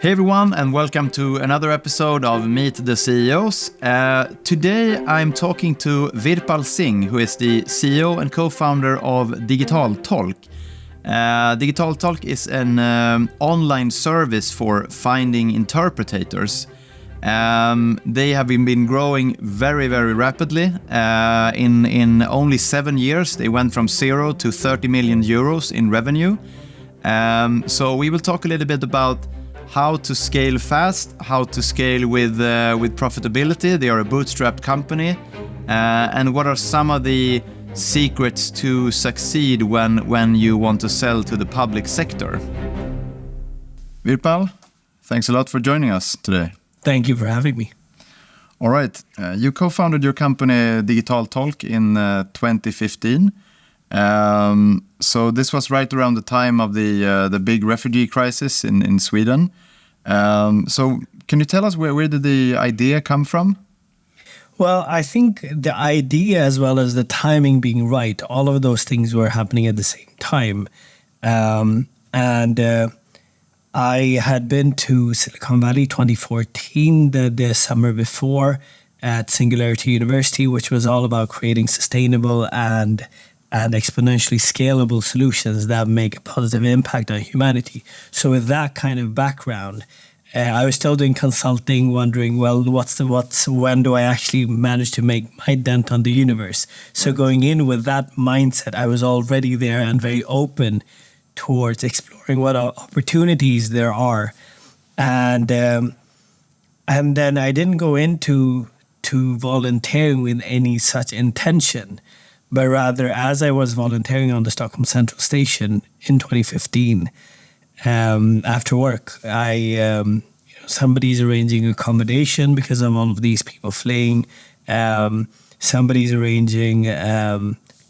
Hey everyone, and welcome to another episode of Meet the CEOs. Today I'm talking to Virpal Singh, who is the CEO and co-founder of DigitalTolk. DigitalTolk is an online service for finding interpreters. They have been growing very, very rapidly. In only 7 years, they went from 0 to 30 million euros in revenue. So we will talk a little bit about how to scale fast, how to scale with profitability. They are a bootstrapped company, and what are some of the secrets to succeed when you want to sell to the public sector. Virpal, thanks a lot for joining us today. Thank you for having me. All right, you co-founded your company DigitalTolk in 2015. So this was right around the time of the big refugee crisis in Sweden. So can you tell us where did the idea come from? Well, I think the idea as well as the timing being right, all of those things were happening at the same time. I had been to Silicon Valley 2014, the summer before, at Singularity University, which was all about creating sustainable and exponentially scalable solutions that make a positive impact on humanity. So with that kind of background, I was still doing consulting, wondering, well, when do I actually manage to make my dent on the universe? So going in with that mindset, I was already there and very open towards exploring what opportunities there are. And then I didn't go into volunteering with any such intention. But rather, as I was volunteering on the Stockholm Central Station in 2015, after work, somebody's arranging accommodation because of all of these people fleeing. Somebody's arranging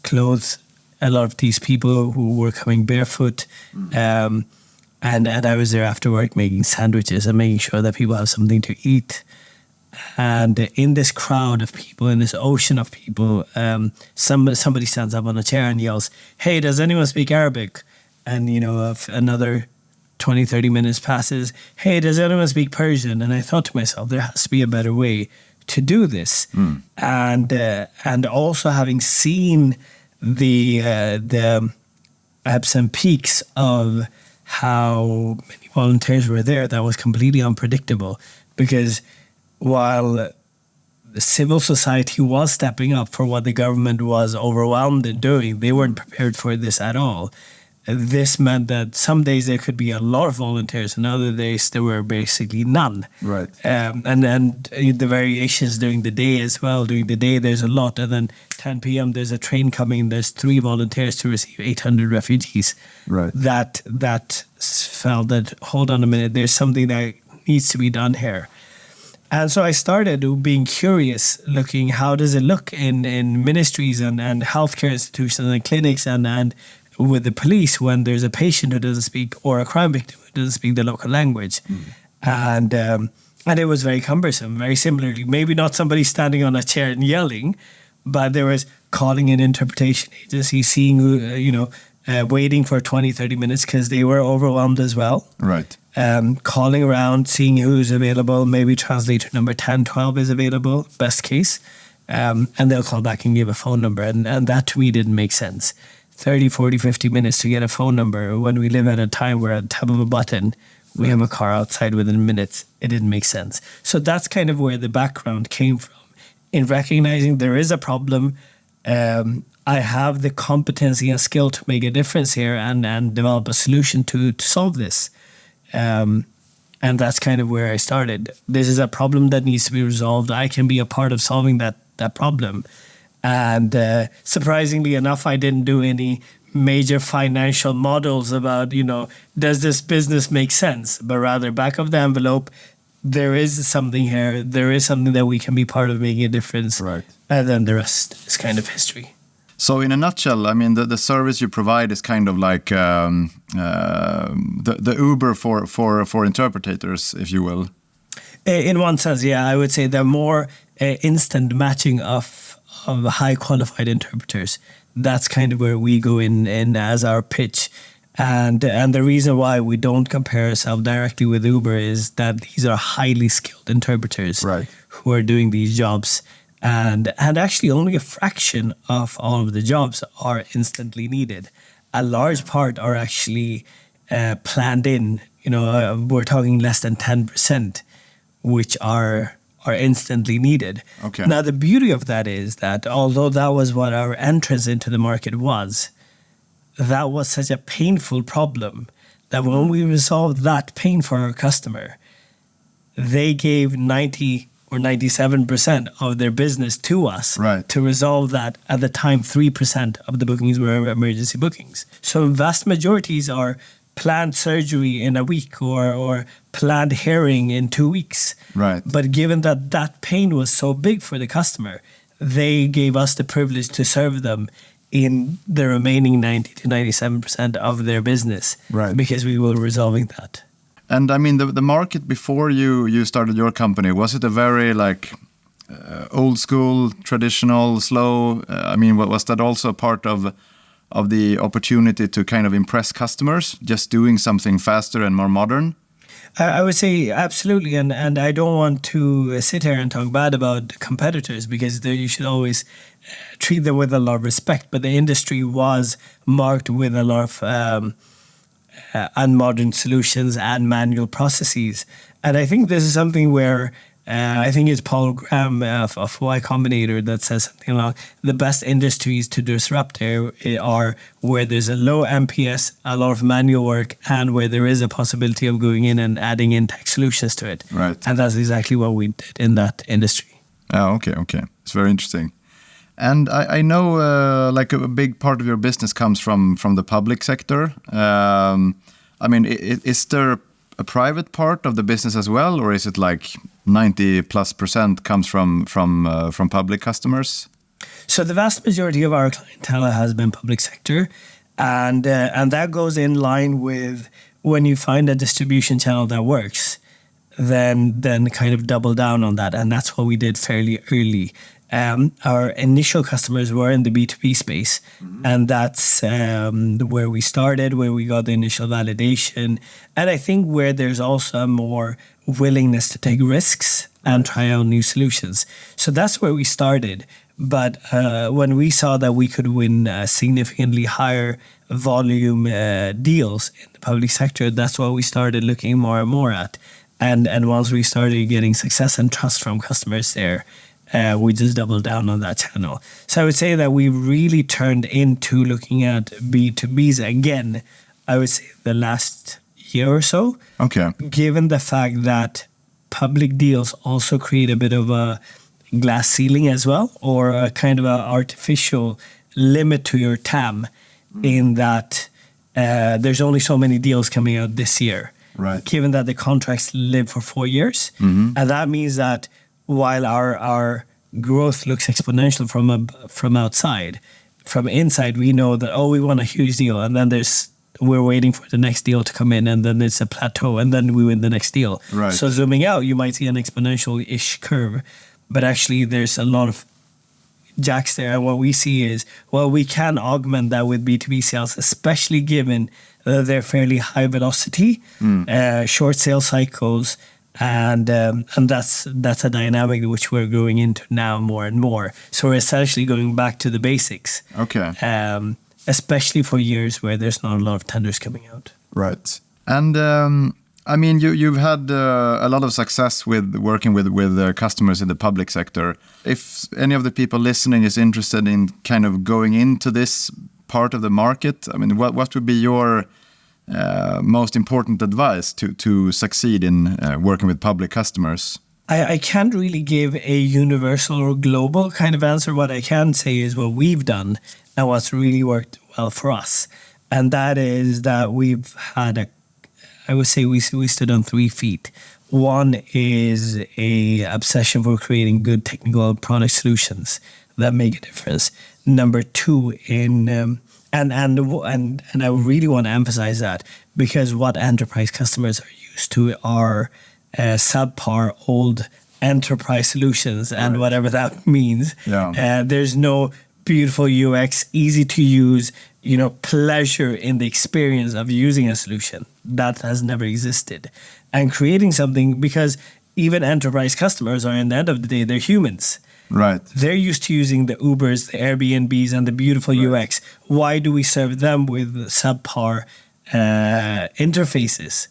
clothes. A lot of these people who were coming barefoot, and I was there after work making sandwiches and making sure that people have something to eat. And in this crowd of people, in this ocean of people, somebody stands up on a chair and yells, "Hey, does anyone speak Arabic?" And, another 20, 30 minutes passes. "Hey, does anyone speak Persian?" And I thought to myself, there has to be a better way to do this. And also having seen the ebbs and peaks of how many volunteers were there, that was completely unpredictable. Because while the civil society was stepping up for what the government was overwhelmed in doing, they weren't prepared for this at all. This meant that some days there could be a lot of volunteers, and other days there were basically none. Right. And then the variations during the day as well. During the day there's a lot, and then 10 p.m. there's a train coming. There's 3 volunteers to receive 800 refugees. Right. That felt that, hold on a minute, there's something that needs to be done here. And so I started being curious, looking how does it look in ministries and healthcare institutions and clinics and with the police when there's a patient who doesn't speak, or a crime victim who doesn't speak the local language. And it was very cumbersome. Very similarly, maybe not somebody standing on a chair and yelling, but there was calling an interpretation agency, seeing waiting for 20, 30 minutes because they were overwhelmed as well. Right. Calling around, seeing who's available, maybe translator number 10, 12 is available, best case. And they'll call back and give a phone number. And that to me didn't make sense. 30, 40, 50 minutes to get a phone number when we live at a time where at the tap of a button, we have a car outside within minutes. It didn't make sense. So that's kind of where the background came from. In recognizing there is a problem, I have the competency and skill to make a difference here and develop a solution to solve this. And that's kind of where I started. This is a problem that needs to be resolved. I can be a part of solving that problem. And surprisingly enough, I didn't do any major financial models about, does this business make sense? But rather, back of the envelope, there is something here. There is something that we can be part of making a difference. Right. And then the rest is kind of history. So in a nutshell, I mean, the service you provide is kind of like the Uber for interpreters, if you will. In one sense, yeah, I would say they're more instant matching of high qualified interpreters. That's kind of where we go in as our pitch. And the reason why we don't compare ourselves directly with Uber is that these are highly skilled interpreters who are doing these jobs. And actually only a fraction of all of the jobs are instantly needed. A large part are actually planned in. We're talking less than 10%, which are instantly needed. Okay. Now, the beauty of that is that although that was what our entrance into the market was, that was such a painful problem that when we resolved that pain for our customer, they gave 90 or 97% of their business to us to resolve that. At the time, 3% of the bookings were emergency bookings. So vast majorities are planned surgery in a week or planned hearing in 2 weeks. But given that that pain was so big for the customer, they gave us the privilege to serve them in the remaining 90 to 97% of their business because we were resolving that. And I mean, the market before you started your company, was it a very old school, traditional, slow? I mean, was that also part of the opportunity to kind of impress customers, just doing something faster and more modern? I would say absolutely, and I don't want to sit here and talk bad about competitors because you should always treat them with a lot of respect. But the industry was marked with a lot of unmodern solutions and manual processes, and I think this is something where I think it's Paul Graham of Y Combinator that says something along the best industries to disrupt are where there's a low NPS, a lot of manual work, and where there is a possibility of going in and adding in tech solutions to it. And that's exactly what we did in that industry. Oh, okay. It's very interesting. And I know a big part of your business comes from the public sector. I mean, is there a private part of the business as well, or is it 90+% comes from public customers? So the vast majority of our clientele has been public sector, and that goes in line with when you find a distribution channel that works, then kind of double down on that, and that's what we did fairly early. Our initial customers were in the B2B space, and that's where we started, where we got the initial validation, and I think where there's also a more willingness to take risks and try out new solutions. So that's where we started. But when we saw that we could win significantly higher volume deals in the public sector, that's what we started looking more and more at. And once we started getting success and trust from customers there, we just doubled down on that channel. So I would say that we really turned into looking at B2Bs again, I would say the last year or so. Okay. Given the fact that public deals also create a bit of a glass ceiling as well, or a kind of an artificial limit to your TAM in that there's only so many deals coming out this year. Given that the contracts live for 4 years. And that means that while our growth looks exponential from outside, from inside we know that, we want a huge deal, and then we're waiting for the next deal to come in, and then it's a plateau, and then we win the next deal. So zooming out, you might see an exponential-ish curve, but actually there's a lot of jacks there. And what we see is, we can augment that with B2B sales, especially given their fairly high velocity, short sales cycles, and that's a dynamic which we're going into now more and more. So we're essentially going back to the basics. Especially for years where there's not a lot of tenders coming out. And I mean, you've had a lot of success with working with customers in the public sector. If any of the people listening is interested in kind of going into this part of the market, I mean, what would be your most important advice to succeed in working with public customers? I can't really give a universal or global kind of answer. What I can say is what we've done and what's really worked well for us. And that is that we've had I would say we stood on 3 feet. One is a obsession for creating good technical product solutions that make a difference. Number 2, and I really want to emphasize that, because what enterprise customers are used to are subpar old enterprise solutions, and whatever that means. There's no beautiful UX, easy to use. pleasure in the experience of using a solution. That has never existed. And creating something, because even enterprise customers are, in the end of the day, they're humans. Right. They're used to using the Ubers, the Airbnbs, and the beautiful UX. Why do we serve them with subpar interfaces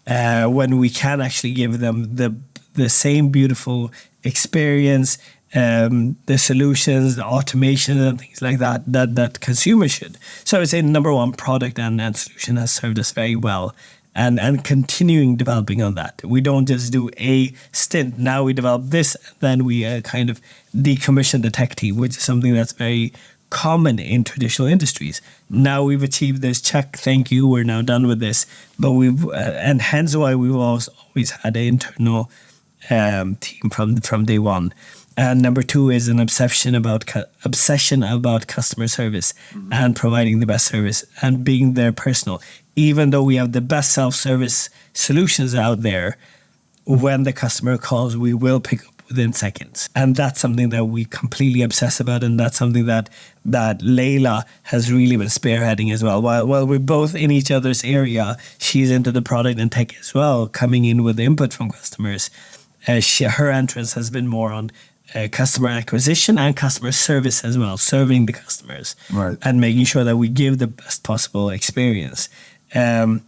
when we can actually give them the same beautiful experience, the solutions, the automation, and things like that consumers should. So I would say number one, product and solution has served us very well. And continuing developing on that. We don't just do a stint. Now we develop this, then we kind of decommission the tech team, which is something that's very common in traditional industries. Now we've achieved this, check, thank you, we're now done with this. But and hence why we've always had an internal team from day one. And number two is an obsession about customer service and providing the best service and being there personal. Even though we have the best self-service solutions out there, when the customer calls, we will pick up within seconds. And that's something that we completely obsess about. And that's something that Leyla has really been spearheading as well. While we're both in each other's area, she's into the product and tech as well, coming in with input from customers. Her entrance has been more on customer acquisition and customer service as well, serving the customers and making sure that we give the best possible experience. And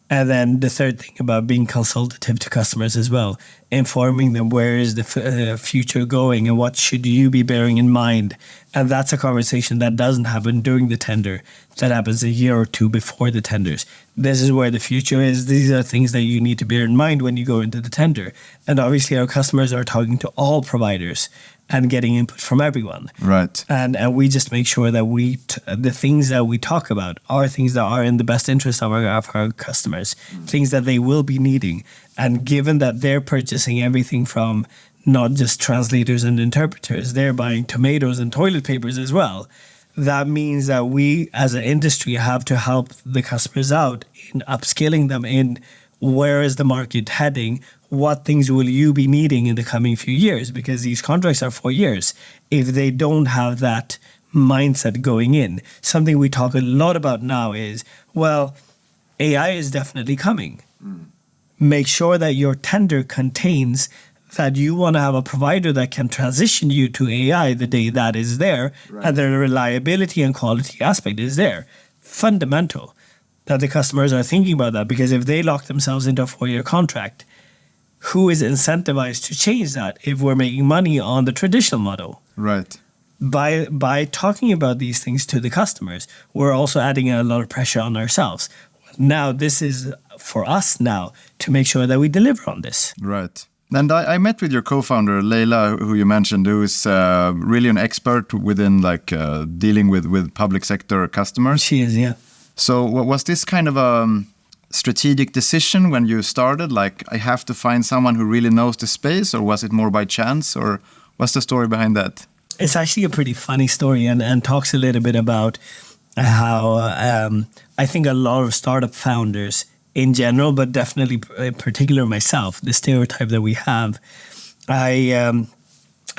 then the third thing about being consultative to customers as well, informing them where is the future going and what should you be bearing in mind. And that's a conversation that doesn't happen during the tender. That happens a year or two before the tenders. This is where the future is. These are things that you need to bear in mind when you go into the tender. And obviously our customers are talking to all providers and getting input from everyone. Right. And we just make sure that the things that we talk about are things that are in the best interest of our customers, things that they will be needing. And given that they're purchasing everything from not just translators and interpreters, they're buying tomatoes and toilet papers as well. That means that we as an industry have to help the customers out in upskilling them in where is the market heading, what things will you be needing in the coming few years, because these contracts are 4 years. If they don't have that mindset going in, something we talk a lot about now is, well, AI is definitely coming. Make sure that your tender contains that you want to have a provider that can transition you to AI the day that is there, and the reliability and quality aspect is there. Fundamental that the customers are thinking about that, because if they lock themselves into a 4-year contract, who is incentivized to change that if we're making money on the traditional model? Right. By talking about these things to the customers, we're also adding a lot of pressure on ourselves. Now, this is for us now to make sure that we deliver on this. Right. And I met with your co-founder, Leyla, who you mentioned, who is really an expert within dealing with public sector customers. She is, yeah. So was this kind of a strategic decision when you started? Like, I have to find someone who really knows the space, or was it more by chance, or what's the story behind that? It's actually a pretty funny story and talks a little bit about how I think a lot of startup founders in general, but definitely in particular myself, the stereotype that we have. I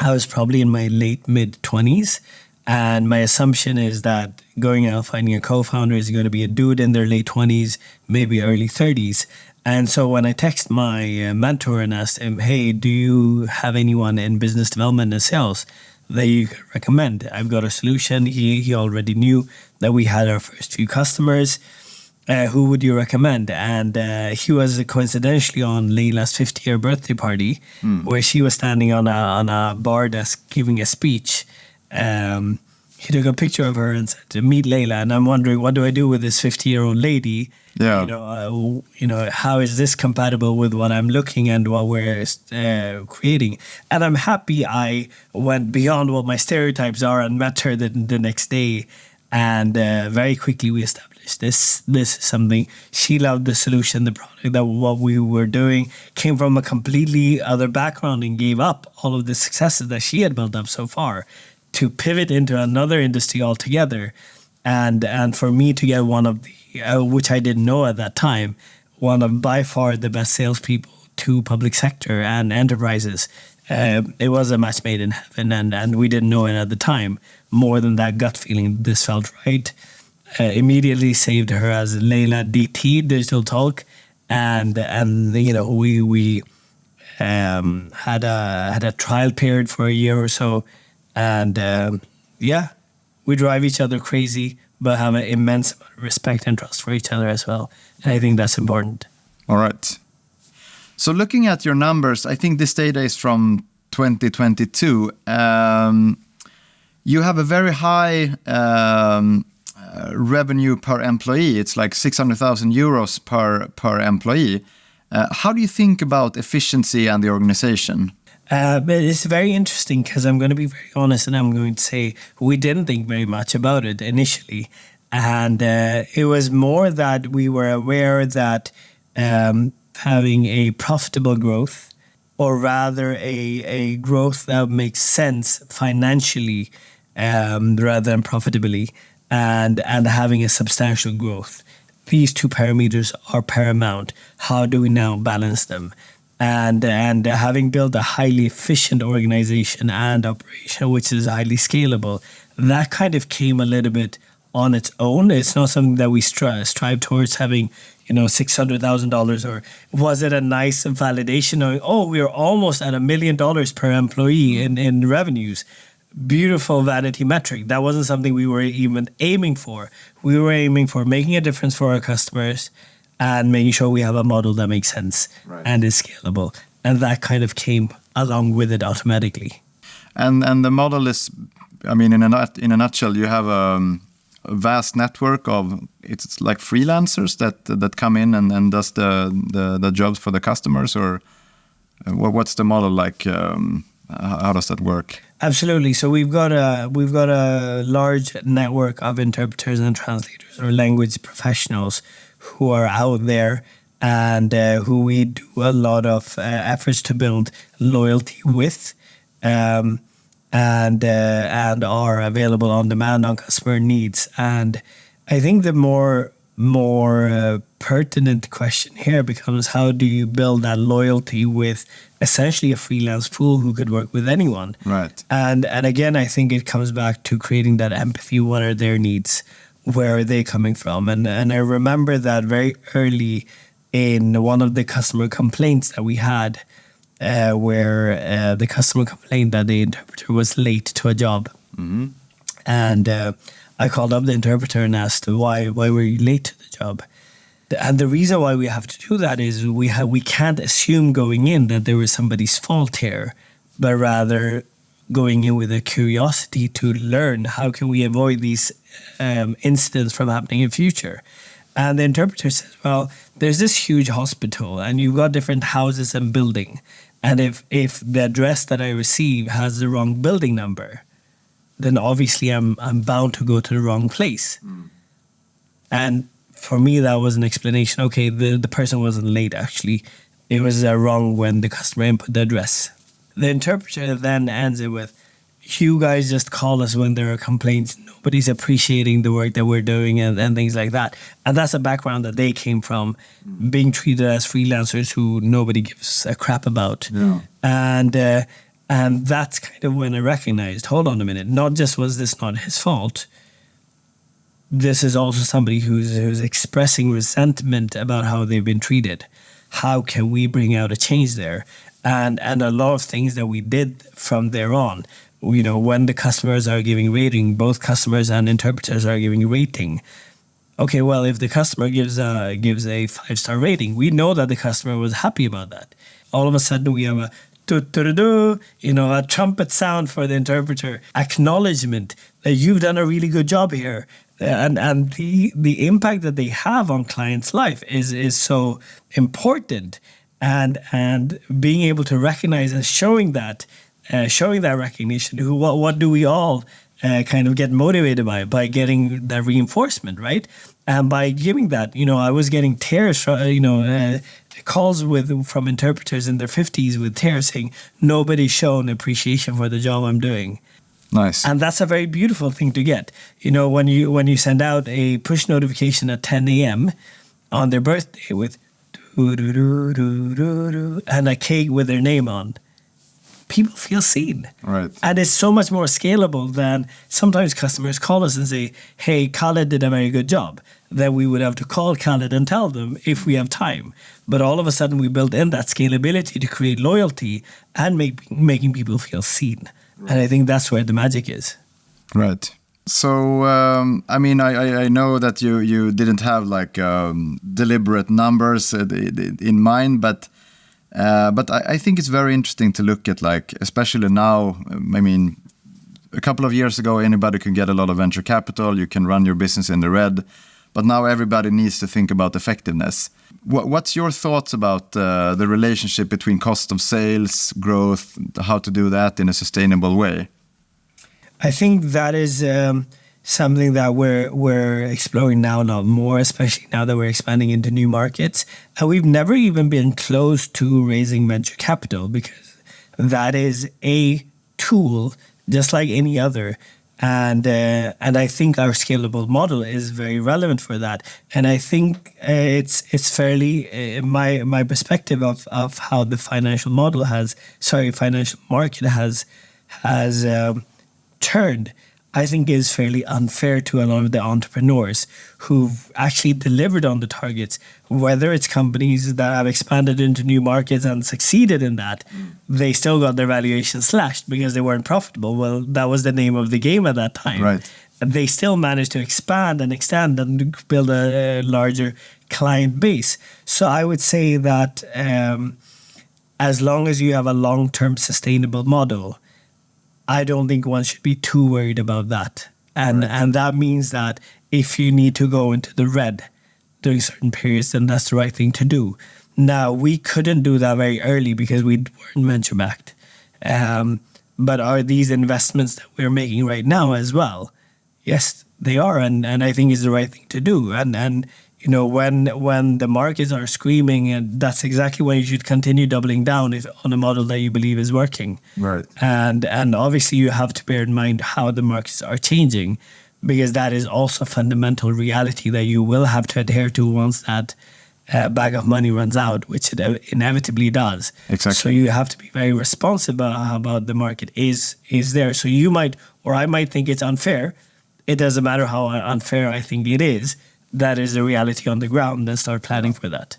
was probably in my late mid-20s, and my assumption is that going out finding a co-founder is going to be a dude in their late 20s, maybe early 30s. And so when I text my mentor and asked him, hey, do you have anyone in business development and sales that you could recommend? I've got a solution. He already knew that we had our first few customers. Who would you recommend? And he was coincidentally on Leyla's 50-year birthday party, where she was standing on a bar desk giving a speech. He took a picture of her and said, to meet Leyla. And I'm wondering, what do I do with this 50-year-old lady? Yeah. How is this compatible with what I'm looking and what we're creating? And I'm happy I went beyond what my stereotypes are and met her the next day. And very quickly we established this is something. She loved the solution, the product, that what we were doing, came from a completely other background and gave up all of the successes that she had built up so far to pivot into another industry altogether. And for me to get one of the, which I didn't know at that time, one of by far the best salespeople to public sector and enterprises, it was a match made in heaven, and we didn't know it at the time. More than that gut feeling, this felt right. immediately saved her as Leyla DT, DigitalTolk, and we had a trial period for a year or so, and we drive each other crazy, but have an immense amount of respect and trust for each other as well. And I think that's important. All right. So looking at your numbers, I think this data is from 2022. You have a very high revenue per employee. It's like 600,000 euros per employee. How do you think about efficiency and the organization? But it's very interesting because I'm going to be very honest and I'm going to say we didn't think very much about it initially. And it was more that we were aware that having a profitable growth, or rather a growth that makes sense financially rather than profitably, and having a substantial growth. These two parameters are paramount. How do we now balance them? And having built a highly efficient organization and operation, which is highly scalable, that kind of came a little bit on its own. It's not something that we strive towards having, $600,000, or was it a nice validation of, we're almost at $1 million per employee in revenues. Beautiful vanity metric. That wasn't something we were even aiming for. We were aiming for making a difference for our customers and making sure we have a model that makes sense and is scalable. And that kind of came along with it automatically. And the model is, in a nutshell, you have a vast network of, it's like freelancers that come in and does the jobs for the customers, or what's the model like? How does that work? Absolutely. So we've got a large network of interpreters and translators, or language professionals, who are out there and who we do a lot of efforts to build loyalty with, and are available on demand on customer needs. And I think the more pertinent question here becomes, how do you build that loyalty with essentially a freelance pool who could work with anyone? Right. And again, I think it comes back to creating that empathy. What are their needs? Where are they coming from? And I remember that very early in one of the customer complaints that we had, where the customer complained that the interpreter was late to a job. Mm-hmm. And I called up the interpreter and asked, why were you late to the job? And the reason why we have to do that is we can't assume going in that there was somebody's fault here, but rather going in with a curiosity to learn how can we avoid these incidents from happening in future. And the interpreter says, well, there's this huge hospital and you've got different houses and building. And if the address that I receive has the wrong building number, then obviously I'm bound to go to the wrong place. Mm. And for me, that was an explanation. Okay, the person wasn't late, actually. It was wrong when the customer input the address. The interpreter then ends it with, you guys just call us when there are complaints. Nobody's appreciating the work that we're doing and things like that. And that's a background that they came from, being treated as freelancers who nobody gives a crap about. Yeah. And that's kind of when I recognized, hold on a minute, not just was this not his fault, this is also somebody who's expressing resentment about how they've been treated. How can we bring out a change there? And a lot of things that we did from there on, when the customers are giving rating, both customers and interpreters are giving rating. Okay, well, if the customer gives a 5-star rating, we know that the customer was happy about that. All of a sudden, we have a a trumpet sound for the interpreter, acknowledgement that you've done a really good job here. And the impact that they have on clients' life is so important. And being able to recognize and showing that recognition, what do we all kind of get motivated by getting that reinforcement, right? And by giving that, I was getting tears from, calls from interpreters in their 50s with tears saying, nobody's shown appreciation for the job I'm doing. Nice. And that's a very beautiful thing to get. When you send out a push notification at 10 a.m. on their birthday with and a cake with their name on, people feel seen. Right. And it's so much more scalable than sometimes customers call us and say, hey, Khaled did a very good job. Then we would have to call Khaled and tell them if we have time. But all of a sudden we built in that scalability to create loyalty and making people feel seen. Right. And I think that's where the magic is. Right. So, I mean, I know that you didn't have like deliberate numbers in mind, but I think it's very interesting to look at, like, especially now. I mean, a couple of years ago, anybody could get a lot of venture capital. You can run your business in the red, but now everybody needs to think about effectiveness. What's your thoughts about the relationship between cost of sales, growth, how to do that in a sustainable way? I think that is something that we're exploring now a lot more, especially now that we're expanding into new markets. And we've never even been close to raising venture capital, because that is a tool just like any other. And I think our scalable model is very relevant for that. And I think it's fairly my perspective of how the financial market has turned, I think is fairly unfair to a lot of the entrepreneurs who've actually delivered on the targets. Whether it's companies that have expanded into new markets and succeeded in that, they still got their valuation slashed because they weren't profitable. Well, that was the name of the game at that time. Right. They still managed to expand and extend and build a larger client base. So I would say that as long as you have a long-term sustainable model, I don't think one should be too worried about that. And that means that if you need to go into the red during certain periods, then that's the right thing to do. Now, we couldn't do that very early because we weren't venture-backed. But are these investments that we're making right now as well? Yes, they are. And I think it's the right thing to do. And you know, when the markets are screaming, and that's exactly when you should continue doubling down on a model that you believe is working. Right. And obviously you have to bear in mind how the markets are changing, because that is also a fundamental reality that you will have to adhere to once that bag of money runs out, which it inevitably does. Exactly. So you have to be very responsible about the market is there. So you might, or I might think it's unfair. It doesn't matter how unfair I think it is. That is the reality on the ground, and start planning for that.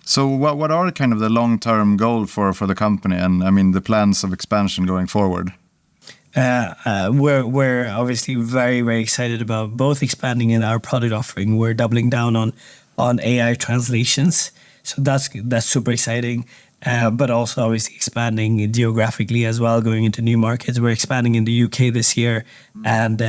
So what are kind of the long-term goal for the company, and I mean the plans of expansion going forward? We're obviously very, very excited about both expanding in our product offering. We're doubling down on AI translations, so that's super exciting. But also obviously expanding geographically as well, going into new markets. We're expanding in the UK this year, and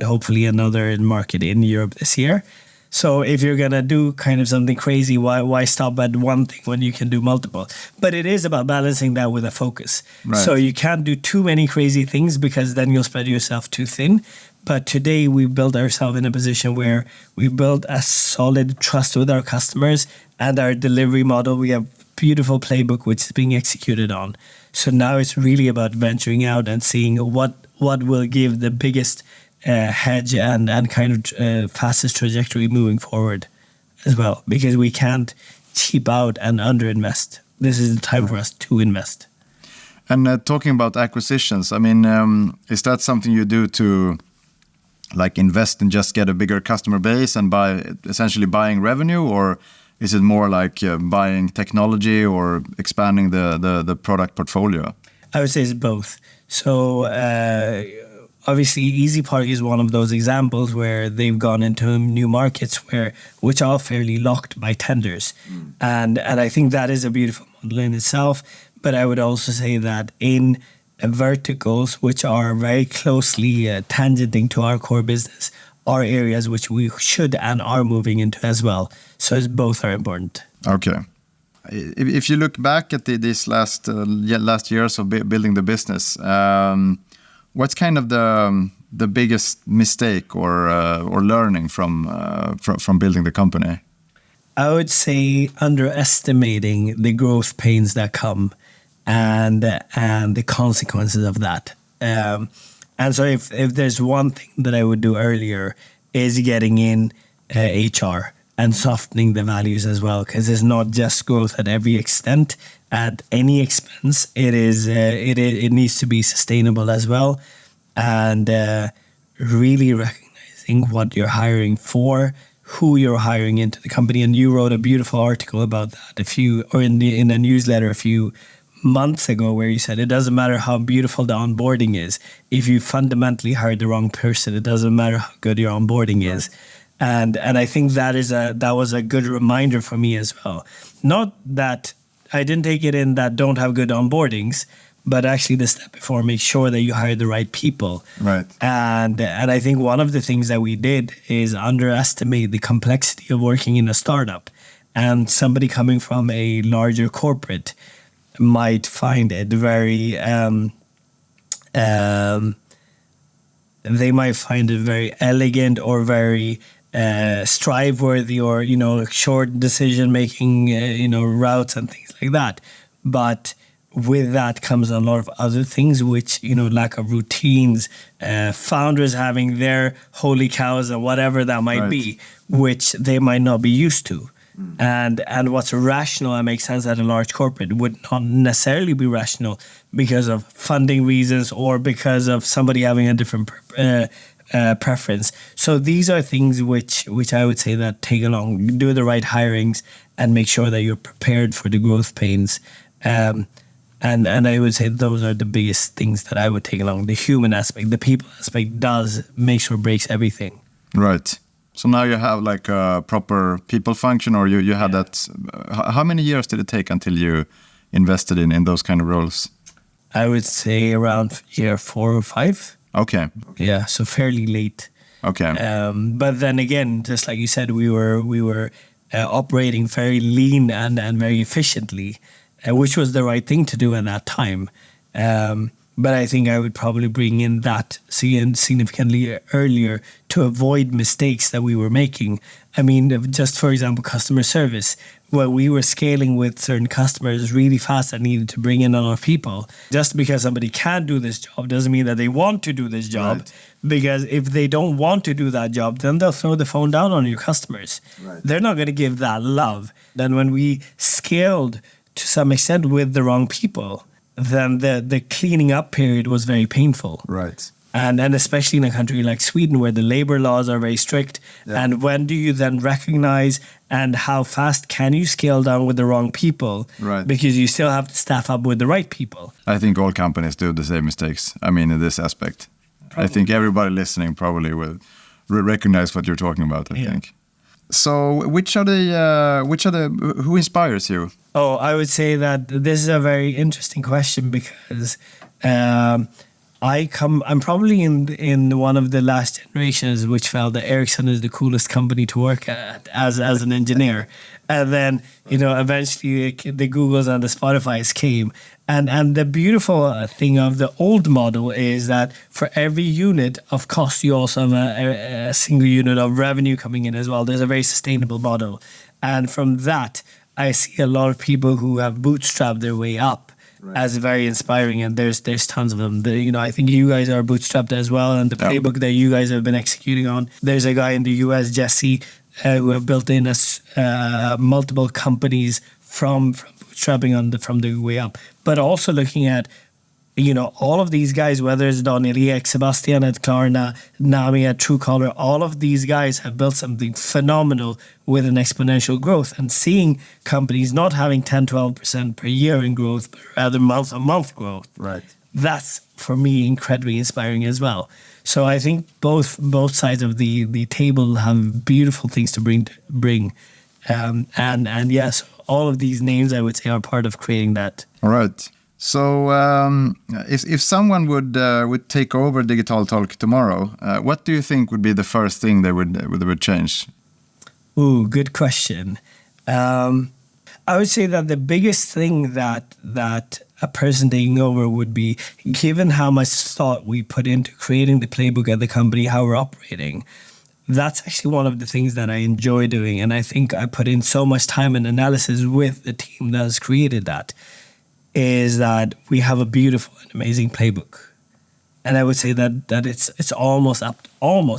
hopefully another market in Europe this year. So if you're going to do kind of something crazy, why stop at one thing when you can do multiple? But it is about balancing that with a focus. Right. So you can't do too many crazy things, because then you'll spread yourself too thin. But today we built ourselves in a position where we built a solid trust with our customers, and our delivery model, we have beautiful playbook which is being executed on. So now it's really about venturing out and seeing what will give the biggest hedge and kind of fastest trajectory moving forward as well, because we can't cheap out and underinvest. This is the time for us to invest. And talking about acquisitions, I mean, is that something you do to like invest and just get a bigger customer base and essentially buying revenue, or is it more like buying technology or expanding the product portfolio? I would say it's both. So obviously, Easy Park is one of those examples where they've gone into new markets which are fairly locked by tenders. And I think that is a beautiful model in itself. But I would also say that in verticals which are very closely tangenting to our core business are areas which we should and are moving into as well. So both are important. Okay. If you look back at these last years of building the business, what's kind of the biggest mistake or learning from building the company? I would say underestimating the growth pains that come and the consequences of that. And so if there's one thing that I would do earlier is getting in HR and softening the values as well, because it's not just growth at every extent, at any expense. It needs to be sustainable as well, and really recognizing what you're hiring for, who you're hiring into the company. And you wrote a beautiful article about that in a newsletter a few months ago, where you said it doesn't matter how beautiful the onboarding is. If you fundamentally hired the wrong person, it doesn't matter how good your onboarding is. And I think that was a good reminder for me as well. Not that I didn't take it in that don't have good onboardings, but actually the step before, make sure that you hire the right people. Right. And I think one of the things that we did is underestimate the complexity of working in a startup. And somebody coming from a larger corporate might find it very they might find it very elegant or very strive worthy, or short decision making routes and things like that. But with that comes a lot of other things, which lack of routines, founders having their holy cows or whatever that might be, which they might not be used to. And what's rational and makes sense at a large corporate would not necessarily be rational because of funding reasons or because of somebody having a different preference. So these are things which I would say that take along, do the right hirings and make sure that you're prepared for the growth pains. And I would say those are the biggest things that I would take along. The human aspect, the people aspect does make sure breaks everything. Right. So now you have like a proper people function, or you had that. How many years did it take until you invested in those kind of roles? I would say around year 4 or 5. Okay. Yeah, so fairly late. Okay. But then again, just like you said, we were operating very lean and very efficiently, which was the right thing to do at that time. But I think I would probably bring in that significantly earlier to avoid mistakes that we were making. I mean, just for example, customer service, where we were scaling with certain customers really fast and needed to bring in a lot of people. Just because somebody can do this job doesn't mean that they want to do this job. Right. Because if they don't want to do that job, then they'll throw the phone down on your customers. Right. They're not going to give that love. Then when we scaled to some extent with the wrong people, then the cleaning up period was very painful. Right. And especially in a country like Sweden, where the labor laws are very strict. Yeah. And when do you then recognize, and how fast can you scale down with the wrong people? Right. Because you still have to staff up with the right people. I think all companies do the same mistakes. I mean, in this aspect. Probably. I think everybody listening probably will recognize what you're talking about, I think. So who inspires you? Oh, I would say that this is a very interesting question, because I'm probably in one of the last generations which felt that Ericsson is the coolest company to work at as an engineer. And then, eventually the Googles and the Spotifys came. And the beautiful thing of the old model is that for every unit of cost, you also have a single unit of revenue coming in as well. There's a very sustainable model. And from that, I see a lot of people who have bootstrapped their way up. Right. As very inspiring, and there's tons of them. I think you guys are bootstrapped as well, and the playbook that you guys have been executing on. There's a guy in the US, Jesse, who have built in multiple companies from bootstrapping from the way up. But also looking at, all of these guys, whether it's Daniel Ek, Sebastian at Klarna, Nami at Truecaller, all of these guys have built something phenomenal with an exponential growth. And seeing companies not having 10-12% per year in growth, but rather month-on-month growth, right? That's, for me, incredibly inspiring as well. So I think both sides of the table have beautiful things to bring. And yes, all of these names, I would say, are part of creating that. All right. So if someone would take over DigitalTolk tomorrow, what do you think would be the first thing they would change? Ooh, good question. I would say that the biggest thing that a person taking over would be, given how much thought we put into creating the playbook at the company, how we're operating, that's actually one of the things that I enjoy doing. And I think I put in so much time and analysis with the team that has created that, is that we have a beautiful and amazing playbook. And I would say that it's almost,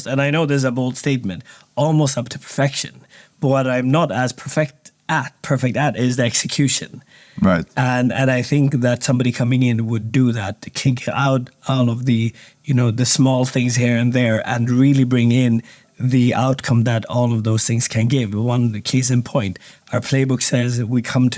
and I know there's a bold statement, almost up to perfection. But what I'm not as perfect at is the execution. Right. And I think that somebody coming in would do that, to kick out all of the, the small things here and there, and really bring in the outcome that all of those things can give. One case in point, our playbook says we come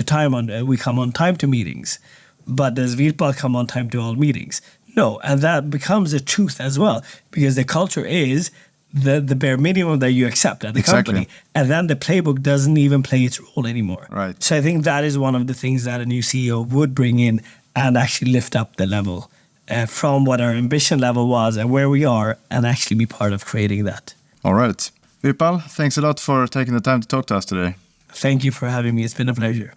on time to meetings, but does Virpal come on time to all meetings? No, and that becomes a truth as well, because the culture is the bare minimum that you accept at the company, and then the playbook doesn't even play its role anymore. Right. So I think that is one of the things that a new CEO would bring in and actually lift up the level from what our ambition level was and where we are, and actually be part of creating that. All right. Virpal, thanks a lot for taking the time to talk to us today. Thank you for having me. It's been a pleasure.